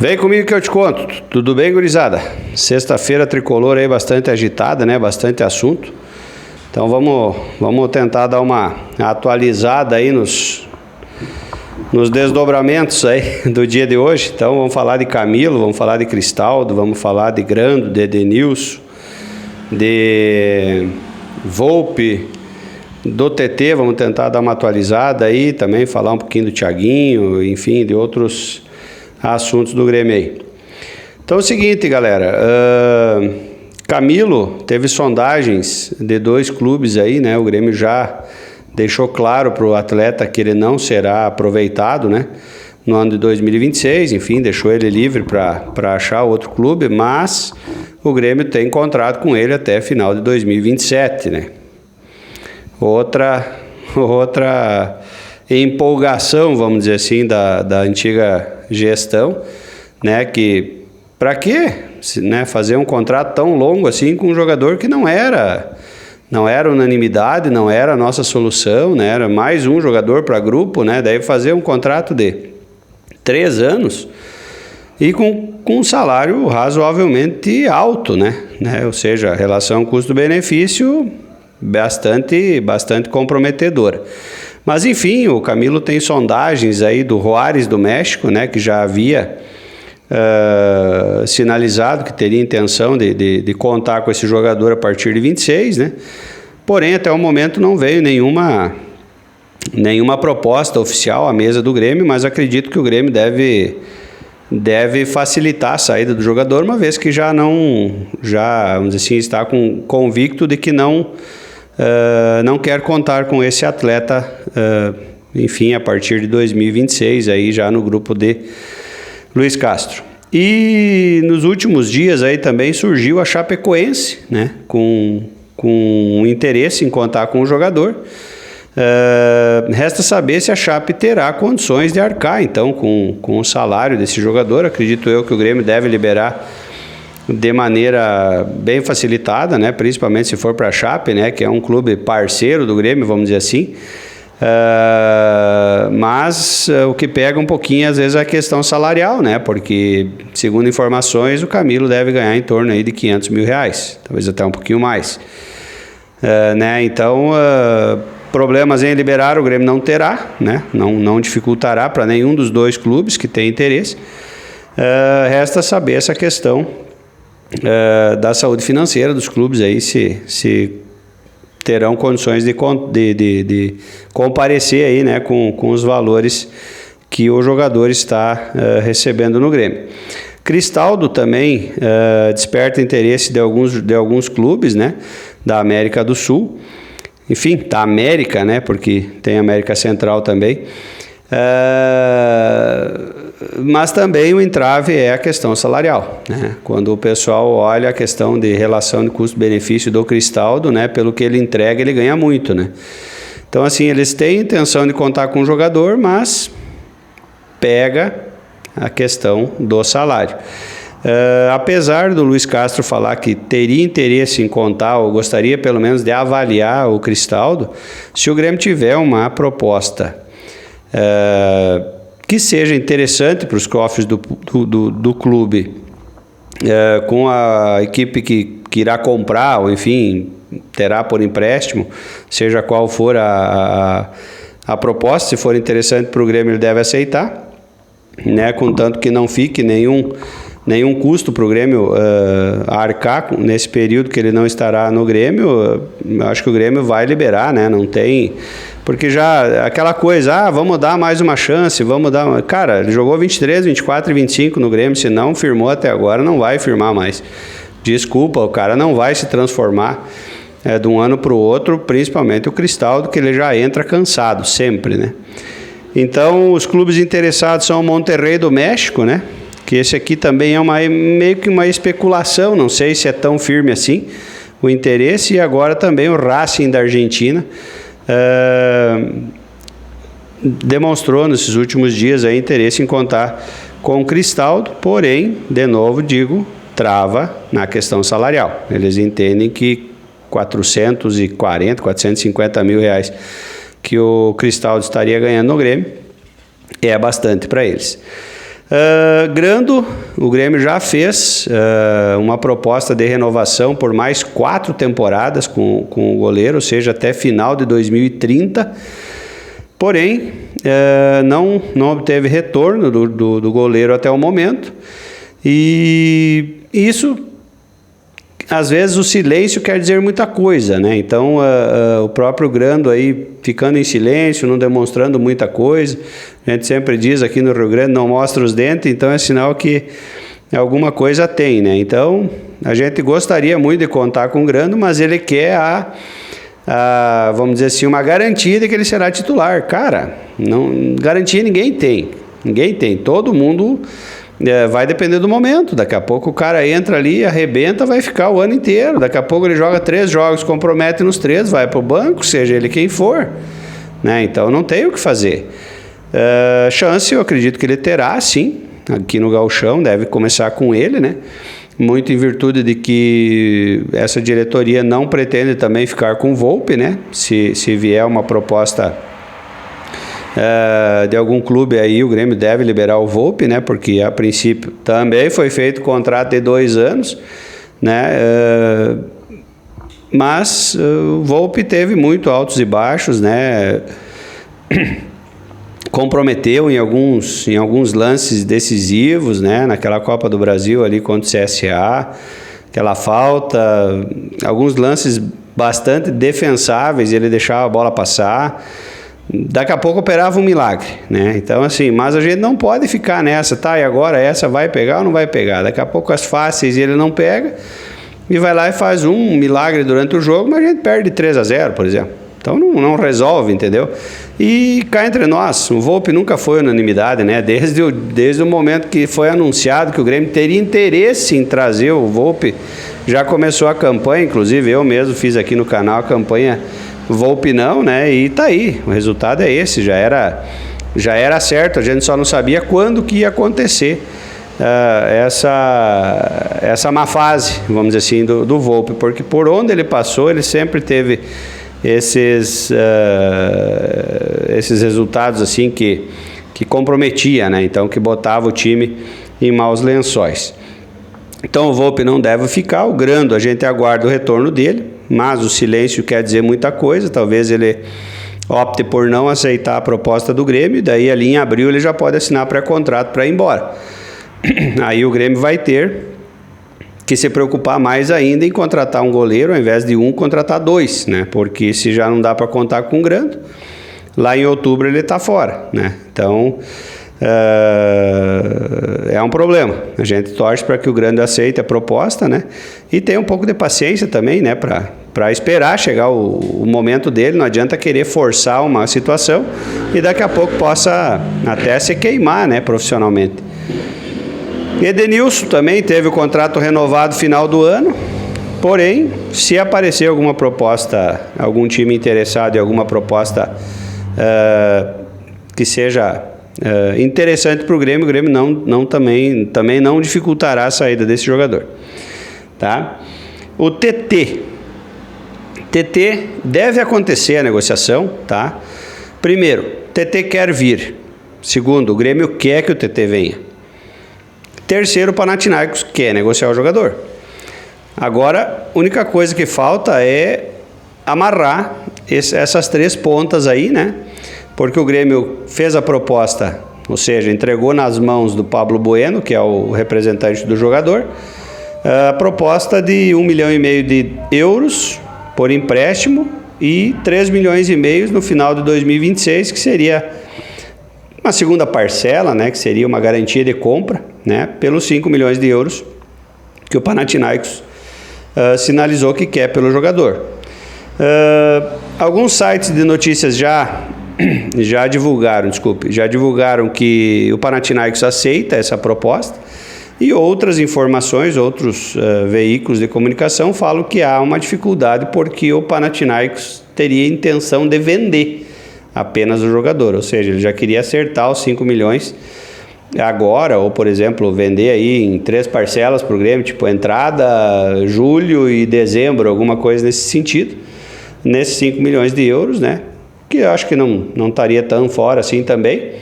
Vem comigo que eu te conto. Tudo bem, gurizada? Sexta-feira tricolor aí bastante agitada, né? Bastante assunto. Então vamos tentar dar uma atualizada aí nos desdobramentos aí do dia de hoje. Então vamos falar de Camilo, vamos falar de Cristaldo, vamos falar de Grando, de Edenilson, de Volpe, do TT, vamos tentar dar uma atualizada aí, também falar um pouquinho do Thiaguinho, enfim, de outros assuntos do Grêmio aí. Então é o seguinte, galera, Camilo teve sondagens de 2 clubes aí, né? O Grêmio já deixou claro para o atleta que ele não será aproveitado, né? No ano de 2026, enfim, deixou ele livre para achar outro clube, mas o Grêmio tem contrato com ele até final de 2027, né? Outra empolgação, vamos dizer assim, da antiga gestão, né? Que para quê, né? Fazer um contrato tão longo assim com um jogador que não era unanimidade, não era a nossa solução, né? Era mais um jogador para grupo, né? Daí fazer um contrato de 3 anos e com um salário razoavelmente alto, né? Ou seja, a relação custo-benefício bastante comprometedora. Mas enfim, o Camilo tem sondagens aí do Juárez do México, né? Que já havia sinalizado que teria intenção de contar com esse jogador a partir de 26, né? Porém, até o momento não veio nenhuma proposta oficial à mesa do Grêmio, mas acredito que o Grêmio deve facilitar a saída do jogador, uma vez que vamos dizer assim, está convicto de que não quer contar com esse atleta, enfim, a partir de 2026, aí já no grupo de Luiz Castro. E nos últimos dias aí também surgiu a Chapecoense, né, com interesse em contar com o jogador. Resta saber se a Chape terá condições de arcar, então, com o salário desse jogador. Acredito eu que o Grêmio deve liberar de maneira bem facilitada, né, principalmente se for para a Chape, né, que é um clube parceiro do Grêmio, vamos dizer assim. Mas o que pega um pouquinho às vezes é a questão salarial, né? Porque, segundo informações, o Camilo deve ganhar em torno aí de R$500 mil, talvez até um pouquinho mais, né? Então, problemas em liberar o Grêmio não terá, né? Não dificultará para nenhum dos 2 clubes que tem interesse. Resta saber essa questão da saúde financeira dos clubes aí, se terão condições de comparecer aí, né, com os valores que o jogador está recebendo no Grêmio. Cristaldo também desperta interesse de alguns clubes, né, da América do Sul, enfim, da América, né, porque tem América Central também. Mas também o entrave é a questão salarial, né? Quando o pessoal olha a questão de relação de custo-benefício do Cristaldo, né? Pelo que ele entrega, ele ganha muito, né? Então, assim, eles têm intenção de contar com o jogador, mas pega a questão do salário. Apesar do Luiz Castro falar que teria interesse em contar, ou gostaria pelo menos de avaliar o Cristaldo, se o Grêmio tiver uma proposta que seja interessante para os cofres do clube, com a equipe que irá comprar, ou enfim, terá por empréstimo, seja qual for a proposta, se for interessante para o Grêmio, ele deve aceitar, né? Contanto que não fique nenhum custo para o Grêmio arcar nesse período que ele não estará no Grêmio. Acho que o Grêmio vai liberar, né? Não tem... Porque já aquela coisa, vamos dar mais uma chance, vamos dar... Cara, ele jogou 23, 24 e 25 no Grêmio, se não firmou até agora, não vai firmar mais. Desculpa, o cara não vai se transformar de um ano para o outro, principalmente o Cristaldo, que ele já entra cansado, sempre, né? Então, os clubes interessados são o Monterrey do México, né? Que esse aqui também é meio que uma especulação, não sei se é tão firme assim o interesse, e agora também o Racing da Argentina demonstrou nesses últimos dias aí interesse em contar com o Cristaldo, porém, de novo digo, trava na questão salarial. Eles entendem que 450 mil reais que o Cristaldo estaria ganhando no Grêmio é bastante para eles. Grando, o Grêmio já fez uma proposta de renovação por mais 4 temporadas com o goleiro, ou seja, até final de 2030. Porém, não obteve retorno do goleiro até o momento. E isso, às vezes, o silêncio quer dizer muita coisa, né? Então, o próprio Grando aí ficando em silêncio, não demonstrando muita coisa. A gente sempre diz aqui no Rio Grande, não mostra os dentes, então é sinal que alguma coisa tem, né? Então, a gente gostaria muito de contar com o Grando, mas ele quer vamos dizer assim, uma garantia de que ele será titular. Cara, não, garantia ninguém tem. Ninguém tem. Todo mundo vai depender do momento. Daqui a pouco o cara entra ali, arrebenta, vai ficar o ano inteiro. Daqui a pouco ele joga 3 jogos, compromete nos 3, vai para o banco, seja ele quem for. Né? Então não tem o que fazer. Chance, eu acredito que ele terá, sim. Aqui no Gauchão, deve começar com ele, né? Muito em virtude de que essa diretoria não pretende também ficar com o Volpi, né? Se vier uma proposta de algum clube aí, o Grêmio deve liberar o Volpi, né? Porque a princípio também foi feito contrato de 2 anos, né? Mas o Volpi teve muito altos e baixos, né? Comprometeu em alguns lances decisivos, né? Naquela Copa do Brasil ali contra o CSA, aquela falta, alguns lances bastante defensáveis, ele deixava a bola passar. Daqui a pouco operava um milagre, né? Então assim, mas a gente não pode ficar nessa, tá? E agora essa vai pegar ou não vai pegar? Daqui a pouco as fáceis ele não pega e vai lá e faz um milagre durante o jogo, mas a gente perde 3-0, por exemplo. Então não resolve, entendeu? E cá entre nós, o Volpi nunca foi unanimidade, né? Desde o momento que foi anunciado que o Grêmio teria interesse em trazer o Volpi, já começou a campanha, inclusive eu mesmo fiz aqui no canal a campanha Volpi não, né? E tá aí, o resultado é esse, já era certo, a gente só não sabia quando que ia acontecer essa má fase, vamos dizer assim, do Volpi, porque por onde ele passou, ele sempre teve esses resultados assim que comprometia, né? Então que botava o time em maus lençóis. Então o Volpi não deve ficar, o Grando a gente aguarda o retorno dele, mas o silêncio quer dizer muita coisa, talvez ele opte por não aceitar a proposta do Grêmio, e daí ali em abril ele já pode assinar pré-contrato para ir embora. Aí o Grêmio vai ter que se preocupar mais ainda em contratar um goleiro, ao invés de contratar 2, né? Porque se já não dá para contar com o Grando, lá em outubro ele está fora, né? Então, é um problema. A gente torce para que o Grando aceite a proposta, né? E tenha um pouco de paciência também, né? Para esperar chegar o momento dele. Não adianta querer forçar uma situação e daqui a pouco possa até se queimar, né? Profissionalmente. Edenilson também teve o contrato renovado no final do ano, porém, se aparecer alguma proposta, algum time interessado em alguma proposta que seja interessante para o Grêmio também não dificultará a saída desse jogador. Tá? O TT deve acontecer a negociação, tá? Primeiro, TT quer vir. Segundo, o Grêmio quer que o TT venha. Terceiro, o Panathinaikos quer negociar o jogador. Agora, a única coisa que falta é amarrar essas 3 pontas aí, né? Porque o Grêmio fez a proposta, ou seja, entregou nas mãos do Pablo Bueno, que é o representante do jogador, a proposta de 1,5 milhão de euros por empréstimo e 3,5 milhões no final de 2026, que seria uma segunda parcela, né, que seria uma garantia de compra, né, pelos 5 milhões de euros que o Panathinaikos sinalizou que quer pelo jogador. Alguns sites de notícias já divulgaram que o Panathinaikos aceita essa proposta, e outras informações, outros veículos de comunicação falam que há uma dificuldade porque o Panathinaikos teria intenção de vender apenas o jogador, ou seja, ele já queria acertar os 5 milhões agora, ou por exemplo, vender aí em 3 parcelas para o Grêmio, tipo entrada, julho e dezembro, alguma coisa nesse sentido, nesses 5 milhões de euros, né? Que eu acho que não estaria tão fora assim também.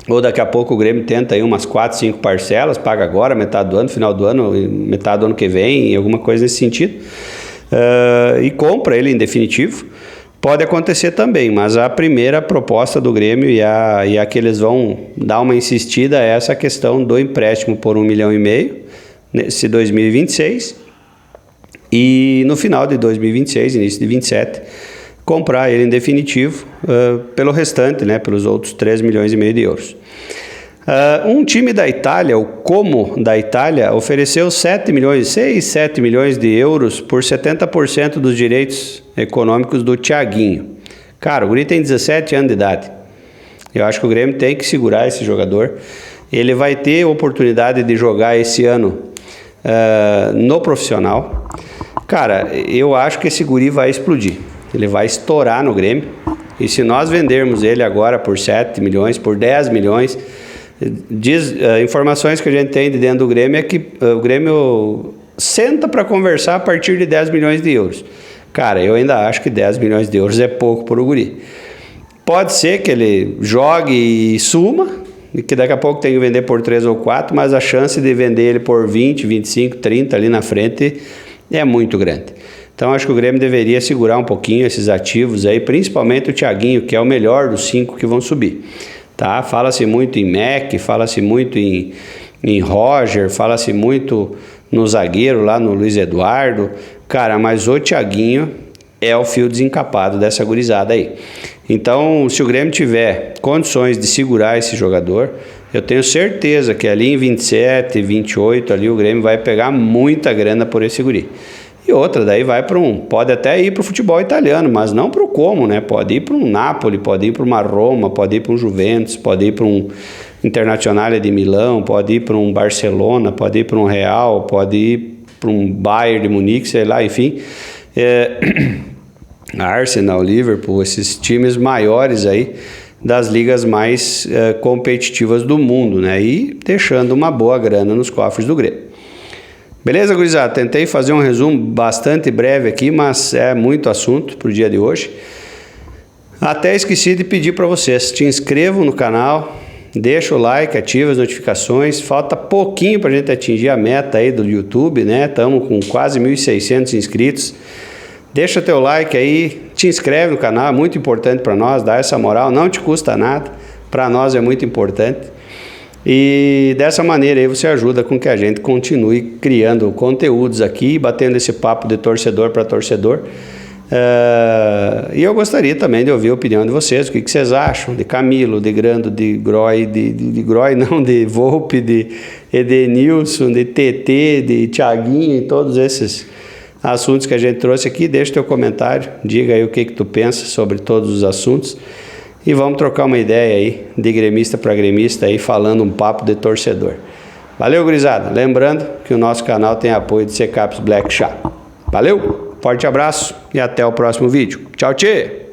Ou daqui a pouco o Grêmio tenta aí umas 4, 5 parcelas, paga agora, metade do ano, final do ano, metade do ano que vem, alguma coisa nesse sentido. E compra ele em definitivo. Pode acontecer também, mas a primeira proposta do Grêmio e a que eles vão dar uma insistida é essa questão do empréstimo por 1,5 milhão nesse 2026 e no final de 2026, início de 2027, comprar ele em definitivo pelo restante, né, pelos outros 3,5 milhões de euros. Um time da Itália, o Como da Itália, ofereceu 6, 7 milhões de euros por 70% dos direitos econômicos do Thiaguinho. Cara, o guri tem 17 anos de idade. Eu acho que o Grêmio tem que segurar esse jogador. Ele vai ter oportunidade de jogar esse ano no profissional. Cara, eu acho que esse guri vai explodir. Ele vai estourar no Grêmio. E se nós vendermos ele agora por 7 milhões, por 10 milhões... informações que a gente tem de dentro do Grêmio é que o Grêmio senta para conversar a partir de 10 milhões de euros. Cara, eu ainda acho que 10 milhões de euros é pouco para o guri. Pode ser que ele jogue e suma, e que daqui a pouco tem que vender por 3 ou 4, mas a chance de vender ele por 20, 25, 30 ali na frente é muito grande. Então acho que o Grêmio deveria segurar um pouquinho esses ativos aí, principalmente o Thiaguinho, que é o melhor dos 5 que vão subir. Tá? Fala-se muito em Mac, fala-se muito em Roger, fala-se muito no zagueiro lá no Luiz Eduardo. Cara, mas o Thiaguinho é o fio desencapado dessa gurizada aí. Então, se o Grêmio tiver condições de segurar esse jogador, eu tenho certeza que ali em 27, 28 ali o Grêmio vai pegar muita grana por esse guri. E outra, daí vai para pode até ir para o futebol italiano, mas não para o Como, né? Pode ir para um Napoli, pode ir para uma Roma, pode ir para um Juventus, pode ir para um Internazionale de Milão, pode ir para um Barcelona, pode ir para um Real, pode ir para um Bayern de Munique, sei lá, enfim. Arsenal, Liverpool, esses times maiores aí das ligas mais competitivas do mundo, né? E deixando uma boa grana nos cofres do Grêmio. Beleza, gurizada? Tentei fazer um resumo bastante breve aqui, mas é muito assunto para o dia de hoje. Até esqueci de pedir para vocês, te inscrevam no canal, deixa o like, ativa as notificações. Falta pouquinho para a gente atingir a meta aí do YouTube, né? Estamos com quase 1.600 inscritos. Deixa teu like aí, te inscreve no canal, é muito importante para nós, dá essa moral, não te custa nada, para nós é muito importante. E dessa maneira aí você ajuda com que a gente continue criando conteúdos aqui, batendo esse papo de torcedor para torcedor. E eu gostaria também de ouvir a opinião de vocês, o que vocês acham de Camilo, de Grando, de Groy, de Groy não, de Volpe, de Edenilson, de TT, de Thiaguinho e todos esses assuntos que a gente trouxe aqui. Deixa teu comentário, diga aí o que tu pensa sobre todos os assuntos. E vamos trocar uma ideia aí, de gremista para gremista aí, falando um papo de torcedor. Valeu, gurizada. Lembrando que o nosso canal tem apoio de Secaps Black Chá. Valeu, forte abraço e até o próximo vídeo. Tchau, tchê!